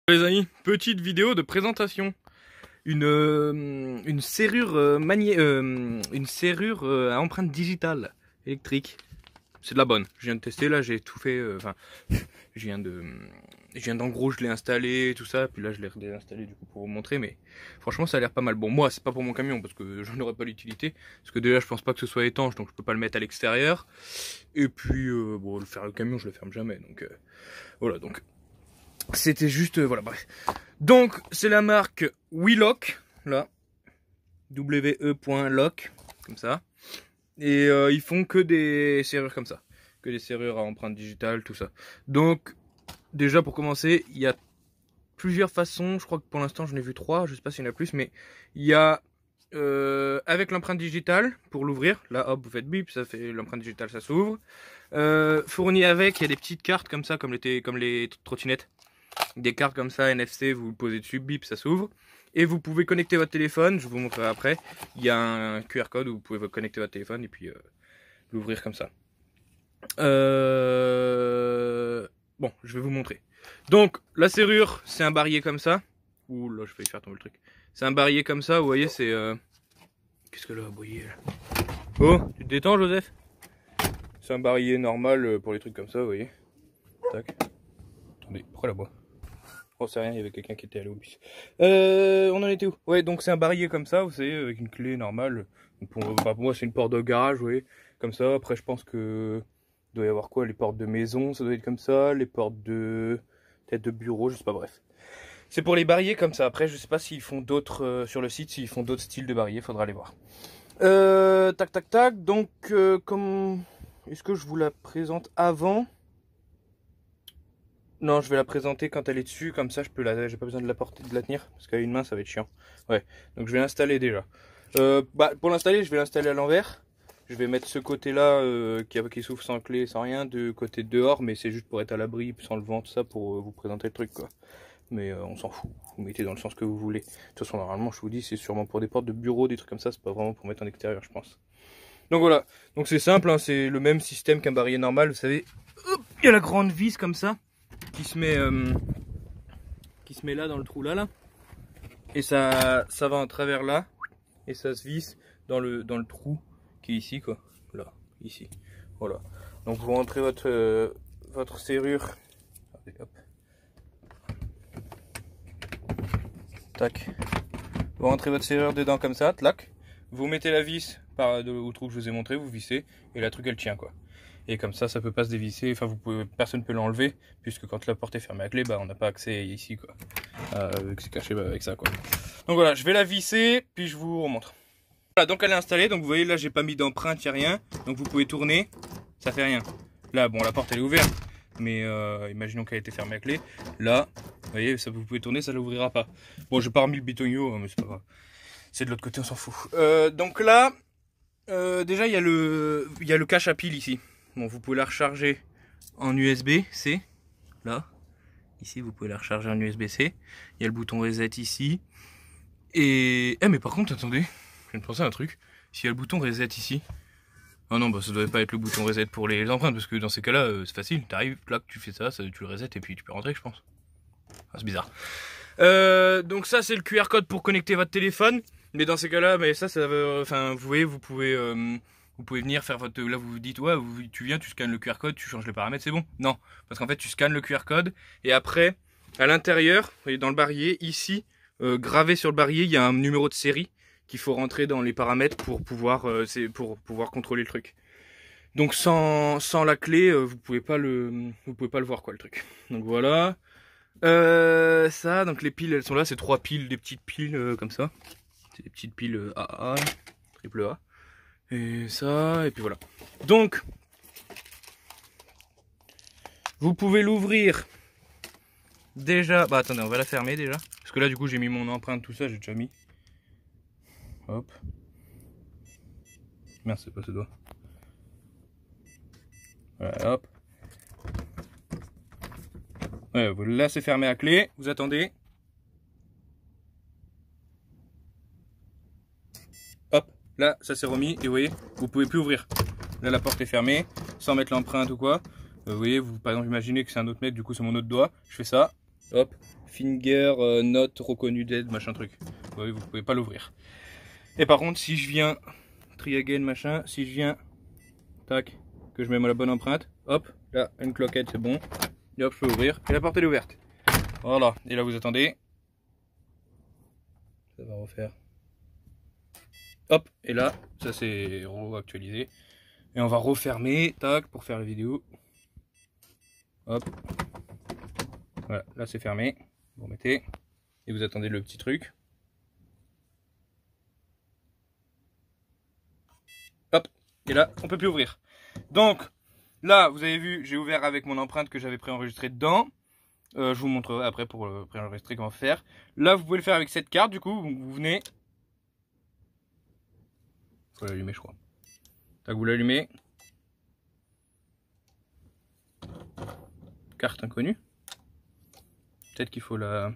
Les amis, petite vidéo de présentation. Une serrure une serrure à empreinte digitale électrique. C'est de la bonne. Je viens de tester là, j'ai tout fait. Enfin, je viens d'en gros, je l'ai installé, tout ça. Puis là, je l'ai redéinstallé du coup pour vous montrer. Mais franchement, ça a l'air pas mal. Bon, moi, c'est pas pour mon camion parce que j'en aurais pas l'utilité. Parce que déjà, je pense pas que ce soit étanche, donc je peux pas le mettre à l'extérieur. Et puis, bon, le camion, je le ferme jamais. Donc voilà. Donc c'était juste, voilà, bref. Donc, c'est la marque WeLock, là. WE.lock, comme ça. Et ils font que des serrures comme ça. Que des serrures à empreinte digitale, tout ça. Donc, déjà pour commencer, il y a plusieurs façons. Je crois que pour l'instant, j'en ai vu 3. Je sais pas s'il y en a plus, mais il y a avec l'empreinte digitale pour l'ouvrir. Là, hop, vous faites bip, ça fait l'empreinte digitale, ça s'ouvre. Fourni avec, il y a des petites cartes comme ça, comme les trottinettes. Des cartes comme ça, NFC, vous le posez dessus, bip, ça s'ouvre. Et vous pouvez connecter votre téléphone, je vous montrerai après. Il y a un QR code où vous pouvez connecter votre téléphone et puis l'ouvrir comme ça. Bon, je vais vous montrer. Donc, la serrure, c'est un barillet comme ça. Ouh là, je vais faire tomber le truc. C'est un barillet comme ça, vous voyez, c'est... Qu'est-ce que là, vous voyez là? Oh, tu te détends, Joseph? C'est un barillet normal pour les trucs comme ça, vous voyez. Tac. Attendez, pourquoi la boîte? Oh, c'est rien, il y avait quelqu'un qui était allé au bus. On en était où? Ouais, donc c'est un barillet comme ça, vous savez, avec une clé normale. Pour moi, c'est une porte de garage, vous voyez, comme ça. Après, je pense que il doit y avoir quoi? Les portes de maison, ça doit être comme ça. Les portes de peut-être de bureau, je sais pas, bref. C'est pour les barillets comme ça. Après, je sais pas s'ils font d'autres sur le site, s'ils font d'autres styles de barillets, faudra aller voir. Tac, tac, tac. Donc, comme est-ce que je vous la présente avant? Non, je vais la présenter quand elle est dessus, comme ça j'ai pas besoin de la porter, de la tenir, parce qu'à une main ça va être chiant. Ouais, donc je vais l'installer déjà. Pour l'installer, je vais l'installer à l'envers. Je vais mettre ce côté-là qui s'ouvre sans clé, sans rien, de côté dehors, mais c'est juste pour être à l'abri, sans le vent, tout ça, pour vous présenter le truc, quoi. Mais on s'en fout, vous mettez dans le sens que vous voulez. De toute façon, normalement, je vous dis, c'est sûrement pour des portes de bureau, des trucs comme ça, c'est pas vraiment pour mettre en extérieur, je pense. Donc voilà, donc c'est simple, hein, c'est le même système qu'un barillet normal, vous savez. Hop, il y a la grande vis comme ça. Qui se met là dans le trou là et ça va en travers là et ça se visse dans le trou qui est ici, quoi, là, ici, voilà. Donc vous rentrez votre serrure. Allez, hop. Tac, vous rentrez votre serrure dedans comme ça, tlac, vous mettez la vis au trou que je vous ai montré, vous vissez et la truc elle tient, quoi. Et comme ça peut pas se dévisser, enfin personne peut l'enlever, puisque quand la porte est fermée à clé, on n'a pas accès ici, quoi. C'est caché avec ça, quoi. Donc voilà, je vais la visser, puis je vous remontre. Voilà, donc elle est installée, donc vous voyez là j'ai pas mis d'empreinte, il n'y a rien. Donc vous pouvez tourner, ça fait rien. Là bon, la porte elle est ouverte, mais imaginons qu'elle était fermée à clé. Là, vous voyez, ça, vous pouvez tourner, ça l'ouvrira pas. Bon, j'ai pas remis le bitonio, mais c'est pas grave. C'est de l'autre côté, on s'en fout. Donc là, déjà il y a le cache à pile ici. Bon, vous pouvez la recharger en USB-C, là. Ici, vous pouvez la recharger en USB-C. Il y a le bouton reset ici. Et... mais par contre, attendez, je viens de penser à un truc. S'il y a le bouton reset ici... Ah non, ça doit pas être le bouton reset pour les empreintes, parce que dans ces cas-là, c'est facile. T'arrives, là, tu fais ça, tu le reset, et puis tu peux rentrer, je pense. Ah, c'est bizarre. Donc ça, c'est le QR code pour connecter votre téléphone. Mais dans ces cas-là, enfin, vous voyez, vous pouvez venir faire votre... Là, vous vous dites, ouais, tu viens, tu scannes le QR code, tu changes les paramètres, c'est bon. Non, parce qu'en fait, tu scannes le QR code, et après, à l'intérieur, vous voyez, dans le barillet, ici, gravé sur le barillet, il y a un numéro de série qu'il faut rentrer dans les paramètres pour pouvoir contrôler le truc. Donc, sans la clé, vous pouvez pas le voir, quoi, le truc. Donc, voilà. Ça, donc les piles, elles sont là, c'est 3 piles, des petites piles comme ça. C'est des petites piles AA, triple A. Et ça, et puis voilà. Donc, vous pouvez l'ouvrir déjà. Attendez, on va la fermer déjà. Parce que là, du coup, j'ai mis mon empreinte, tout ça, j'ai déjà mis. Hop. Merde, c'est pas ce doigt. Voilà, hop. Ouais, là, c'est fermé à clé. Vous attendez. Hop. Là, ça s'est remis et vous voyez, vous pouvez plus ouvrir. Là, la porte est fermée, sans mettre l'empreinte ou quoi. Vous voyez, par exemple, imaginez que c'est un autre mec, du coup, c'est mon autre doigt. Je fais ça, Hop, finger not reconnu dead, machin truc. Oui, vous pouvez pas l'ouvrir. Et par contre, si je viens, try again, machin, si je viens, tac, que je mets la bonne empreinte, hop, là, une cloquette, c'est bon. Et hop, je peux ouvrir. Et la porte elle est ouverte. Voilà, et là vous attendez. Ça va refaire. Hop, et là, ça c'est actualisé. Et on va refermer, tac, pour faire la vidéo. Hop. Voilà, là c'est fermé. Vous remettez. Et vous attendez le petit truc. Hop, et là, on peut plus ouvrir. Donc, là, vous avez vu, j'ai ouvert avec mon empreinte que j'avais préenregistrée dedans. Je vous montrerai après pour préenregistrer comment faire. Là, vous pouvez le faire avec cette carte, du coup, vous venez. Faut l'allumer, je crois. Tac, vous l'allumez. Carte inconnue. Peut-être qu'il faut la...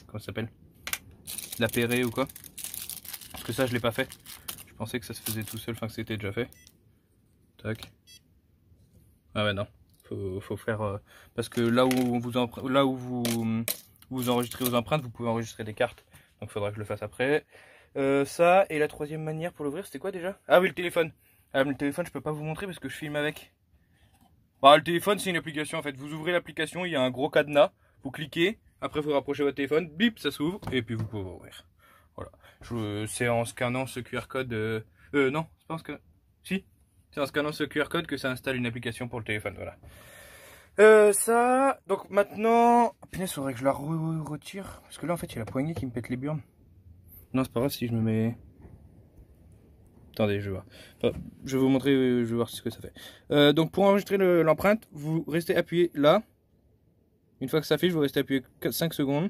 Comment ça s'appelle? L'appairer ou quoi? Parce que ça, je l'ai pas fait. Je pensais que ça se faisait tout seul, enfin que c'était déjà fait. Tac. Ah ouais, non. Faut faire... parce que là où vous enregistrez vos empreintes, vous pouvez enregistrer des cartes. Donc il faudra que je le fasse après. Ça, et la troisième manière pour l'ouvrir, c'était quoi déjà? Ah oui, le téléphone. Ah, mais le téléphone, je peux pas vous montrer parce que je filme avec. Bah, le téléphone, c'est une application en fait. Vous ouvrez l'application, il y a un gros cadenas. Vous cliquez, après vous rapprochez votre téléphone, bip, ça s'ouvre, et puis vous pouvez ouvrir. Voilà. C'est en scannant ce QR code. Non, c'est pas en scannant. Si, c'est en scannant ce QR code que ça installe une application pour le téléphone. Voilà. Ça. Donc maintenant. Oh, punaise, faudrait que je la retire. Parce que là, en fait, il y a la poignée qui me pète les burnes. Non, c'est pas grave si je me mets. Attendez, je vais voir. Enfin, je vais vous montrer, je vais voir ce que ça fait. Donc pour enregistrer l'empreinte, vous restez appuyé là. Une fois que ça s'affiche, vous restez appuyé 5 secondes.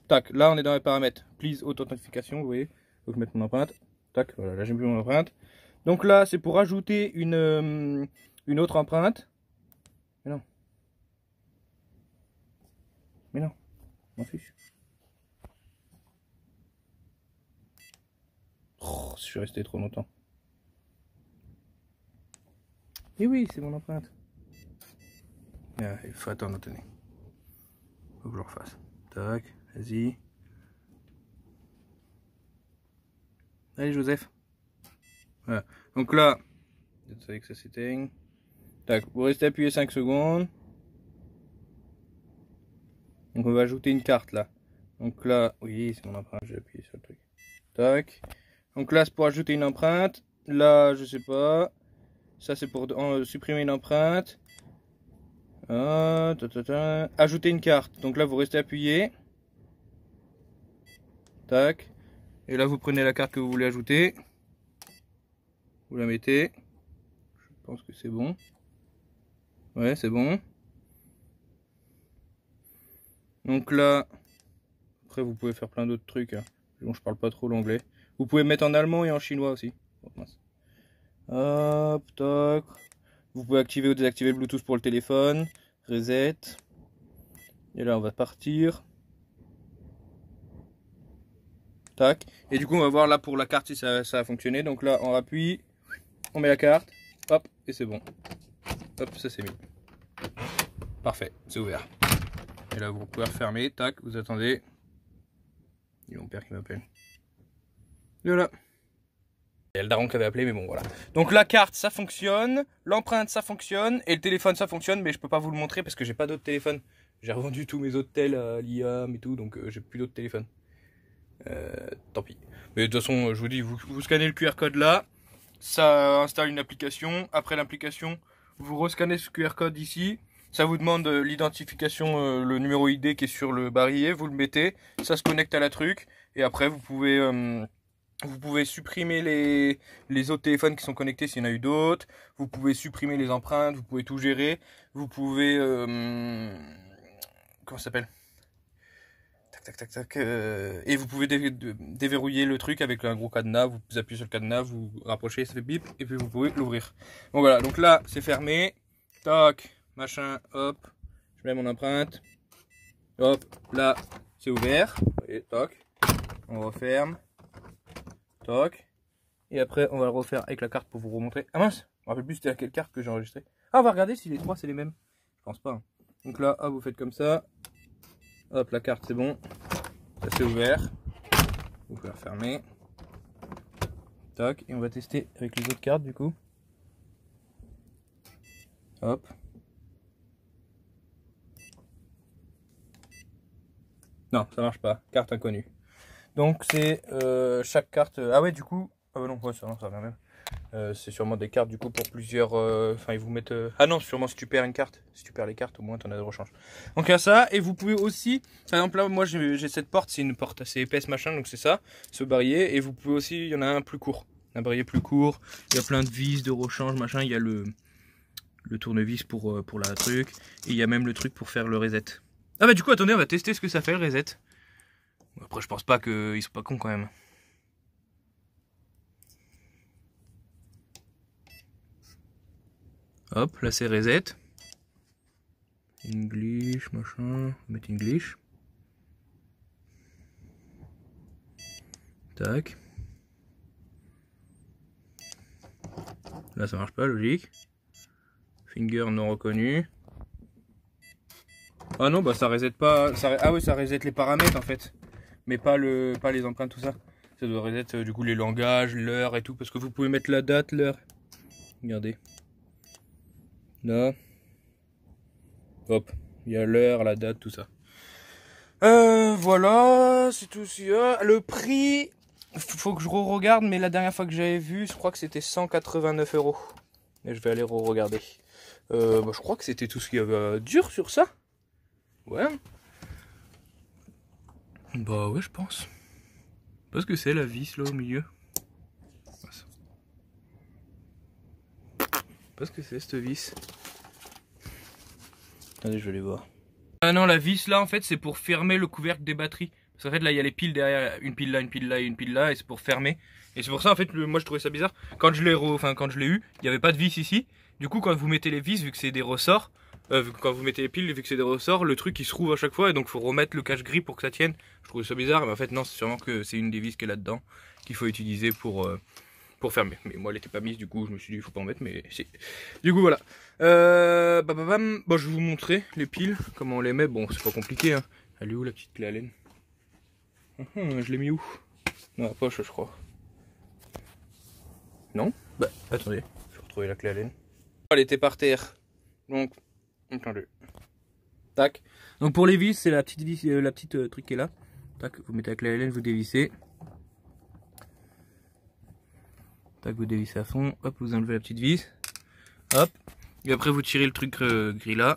Tac, là on est dans les paramètres. Please authentification, vous voyez. Donc je mets mon empreinte. Tac, voilà, là j'ai mis mon empreinte. Donc là c'est pour ajouter une autre empreinte. Mais non. Mais non, m'en fiche. Oh, je suis resté trop longtemps. Et oui, c'est mon empreinte. Ah, il faut attendre, attendez. Faut que je le refasse. Tac, vas-y. Allez, Joseph. Voilà. Donc là, vous savez que ça s'éteigne. Tac, vous restez appuyé 5 secondes. Donc on va ajouter une carte là. Donc là, oui, c'est mon empreinte, j'ai appuyé sur le truc. Tac. Donc là, c'est pour ajouter une empreinte. Là, je sais pas. Ça, c'est pour supprimer une empreinte. Ajouter une carte. Donc là, vous restez appuyé. Tac. Et là, vous prenez la carte que vous voulez ajouter. Vous la mettez. Je pense que c'est bon. Ouais, c'est bon. Donc là, après, vous pouvez faire plein d'autres trucs. Hein. Bon, je parle pas trop l'anglais. Vous pouvez mettre en allemand et en chinois aussi. Oh, mince. Hop, toc. Vous pouvez activer ou désactiver le Bluetooth pour le téléphone. Reset. Et là, on va partir. Tac. Et du coup, on va voir là pour la carte si ça a fonctionné. Donc là, on appuie. On met la carte. Hop, et c'est bon. Hop, ça c'est mis. Parfait, c'est ouvert. Et là, vous pouvez refermer. Tac, vous attendez. Il y a mon père qui m'appelle. Et voilà. Il y a le daron qui avait appelé, mais bon, voilà. Donc la carte, ça fonctionne. L'empreinte, ça fonctionne. Et le téléphone, ça fonctionne. Mais je peux pas vous le montrer parce que j'ai pas d'autres téléphones. J'ai revendu tous mes autres tels à l'IAM et tout. Donc j'ai plus d'autres téléphones. Tant pis. Mais de toute façon, je vous dis, vous scannez le QR code là. Ça installe une application. Après l'application, vous rescannez ce QR code ici. Ça vous demande l'identification, le numéro ID qui est sur le barillet. Vous le mettez. Ça se connecte à la truc. Et après, vous pouvez supprimer les autres téléphones qui sont connectés s'il y en a eu d'autres. Vous pouvez supprimer les empreintes. Vous pouvez tout gérer. Vous pouvez... comment ça s'appelle? Tac. Et vous pouvez déverrouiller le truc avec un gros cadenas. Vous appuyez sur le cadenas, vous rapprochez, ça fait bip. Et puis vous pouvez l'ouvrir. Bon voilà, donc là, c'est fermé. Tac, machin, hop. Je mets mon empreinte. Hop, là, c'est ouvert. Vous voyez, toc. On referme. Toc. Et après, on va le refaire avec la carte pour vous remontrer. Ah mince, me rappelle plus c'était à quelle carte que j'ai enregistré. Ah, on va regarder si les trois c'est les mêmes. Je pense pas. Hein. Donc là, hop, vous faites comme ça. Hop, la carte c'est bon. Ça c'est ouvert. Vous pouvez la refermer. Tac, et on va tester avec les autres cartes du coup. Hop. Non, ça marche pas. Carte inconnue. Donc c'est chaque carte. Ah ouais, du coup. Ah bah non, ouais, ça va même. C'est sûrement des cartes du coup pour plusieurs. Enfin, ils vous mettent. Ah non, sûrement si tu perds une carte. Si tu perds les cartes, au moins t'en as de rechange. Donc il y a ça. Et vous pouvez aussi. Par exemple, là, moi j'ai cette porte. C'est une porte assez épaisse, machin. Donc c'est ça. Ce barillet. Et vous pouvez aussi. Il y en a un plus court. Un barillet plus court. Il y a plein de vis, de rechange, machin. Il y a le tournevis pour la truc. Et il y a même le truc pour faire le reset. Ah bah du coup, attendez, on va tester ce que ça fait le reset. Après, je pense pas qu'ils sont pas cons quand même. Hop, là c'est reset. English, machin. On va mettre English. Tac. Là ça marche pas, logique. Finger non reconnu. Ah non, bah ça reset pas. Ah oui, ça reset les paramètres en fait. Mais pas les empreintes, tout ça. Ça doit reset du coup les langages, l'heure et tout. Parce que vous pouvez mettre la date, l'heure. Regardez. Là. Hop. Il y a l'heure, la date, tout ça. Voilà, c'est tout. Le prix, faut que je re-regarde, mais la dernière fois que j'avais vu, je crois que c'était 189 €. Et je vais aller re-regarder. Bah, je crois que c'était tout ce qu'il y avait à dire sur ça. Ouais. Bah ouais, je pense. Parce que c'est la vis là au milieu. Parce que c'est cette vis. Attendez, je vais les voir. Ah non, la vis là en fait c'est pour fermer le couvercle des batteries. Parce qu'en fait là il y a les piles derrière, une pile là, une pile là et une pile là, et c'est pour fermer. Et c'est pour ça en fait, moi je trouvais ça bizarre. Quand je l'ai eu, il n'y avait pas de vis ici. Du coup quand vous mettez les vis, vu que c'est des ressorts, quand vous mettez les piles, vu que c'est des ressorts, le truc il se rouvre à chaque fois et donc faut remettre le cache-gris pour que ça tienne. Je trouvais ça bizarre, mais en fait non, c'est sûrement que c'est une des vis qui est là-dedans qu'il faut utiliser pour fermer. Mais moi elle était pas mise, du coup je me suis dit il faut pas en mettre, mais si. Du coup voilà. Bon, je vais vous montrer les piles, comment on les met. Bon, c'est pas compliqué. Hein. Elle est où la petite clé Allen? Je l'ai mis où? Dans la poche, je crois. Non? Bah, attendez, je vais retrouver la clé Allen. Elle était par terre. Donc, attendez. Tac. Donc pour les vis, c'est la petite vis, la petite truc qui est là. Tac, vous mettez la clé Allen, vous dévissez. Tac, vous dévissez à fond. Hop, vous enlevez la petite vis. Hop. Et après vous tirez le truc gris là.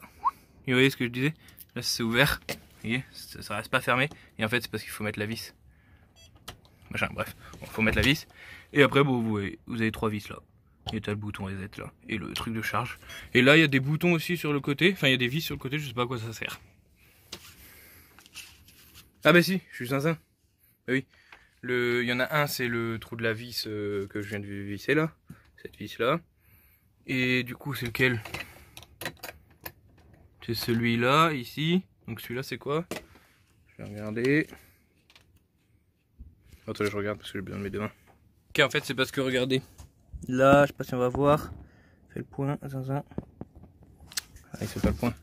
Et vous voyez ce que je disais? Là c'est ouvert. Vous voyez, ça reste pas fermé. Et en fait c'est parce qu'il faut mettre la vis. Machin, bref. Bon, faut mettre la vis. Et après bon, vous avez trois vis là. Et t'as le bouton reset là. Et le truc de charge. Et là il y a des boutons aussi sur le côté. Enfin il y a des vis sur le côté, je sais pas à quoi ça sert. Ah bah si, je suis zinzin. Bah oui. Il y en a un, c'est le trou de la vis que je viens de visser là. Cette vis là. Et du coup c'est lequel? C'est celui-là ici. Donc celui-là c'est quoi? Je vais regarder. Attends, je regarde parce que j'ai besoin de mes deux mains. Ok, en fait c'est parce que regardez. Là, je sais pas si on va voir. Fais le point. Zinzin. Ah, il fait pas le point.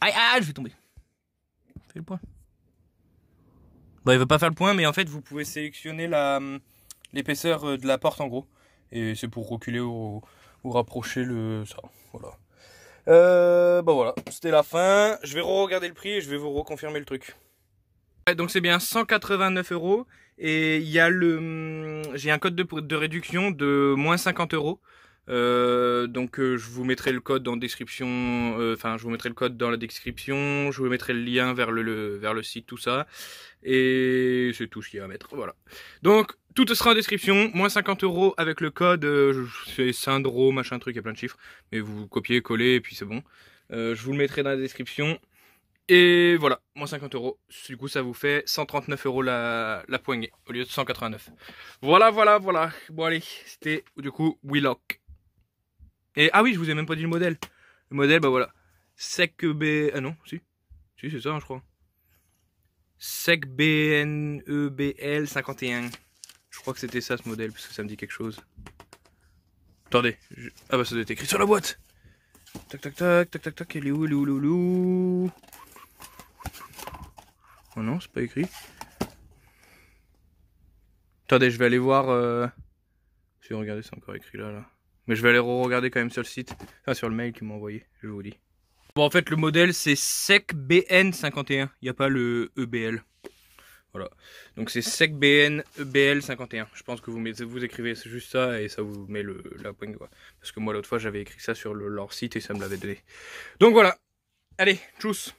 Aïe, aïe, je vais tomber. Fais le point. Bon, il veut pas faire le point, mais en fait vous pouvez sélectionner l'épaisseur de la porte en gros. Et c'est pour reculer ou rapprocher ça. Voilà. Bah voilà, c'était la fin. Je vais re-regarder le prix et je vais vous reconfirmer le truc. Ouais, donc c'est bien 189 € et il y a j'ai un code de réduction de moins 50 €. Donc je vous mettrai le code en description, je vous mettrai le code dans la description, je vous mettrai le lien vers le site, tout ça, et c'est tout ce qu'il y a à mettre, voilà. Donc tout sera en description, moins 50 € avec le code, c'est Syndro, machin truc, il y a plein de chiffres, mais vous copiez, collez, et puis c'est bon. Je vous le mettrai dans la description, et voilà, moins 50 €, du coup ça vous fait 139 € la poignée, au lieu de 189. Voilà, bon allez, c'était du coup Wheelock. Et ah oui, je vous ai même pas dit le modèle. Le modèle, bah voilà. SEC B. Ah non, si. Si, c'est ça, hein, je crois. SEC BNEBL 51. Je crois que c'était ça ce modèle, parce que ça me dit quelque chose. Attendez. Ah bah ça doit être écrit sur la boîte. Tac tac tac tac tac tac. Elle est où, elle est où, elle est où? Oh non, c'est pas écrit. Attendez, je vais aller voir. Si regardez, c'est encore écrit là. Mais je vais aller regarder quand même sur le site. Enfin sur le mail qu'ils m'ont envoyé, je vous dis. Bon en fait le modèle c'est SECBN51. Il n'y a pas le EBL. Voilà. Donc c'est SECBN EBL 51. Je pense que vous écrivez juste ça et ça vous met la poigne quoi. Parce que moi l'autre fois j'avais écrit ça sur leur site et ça me l'avait donné. Donc voilà. Allez, tchuss.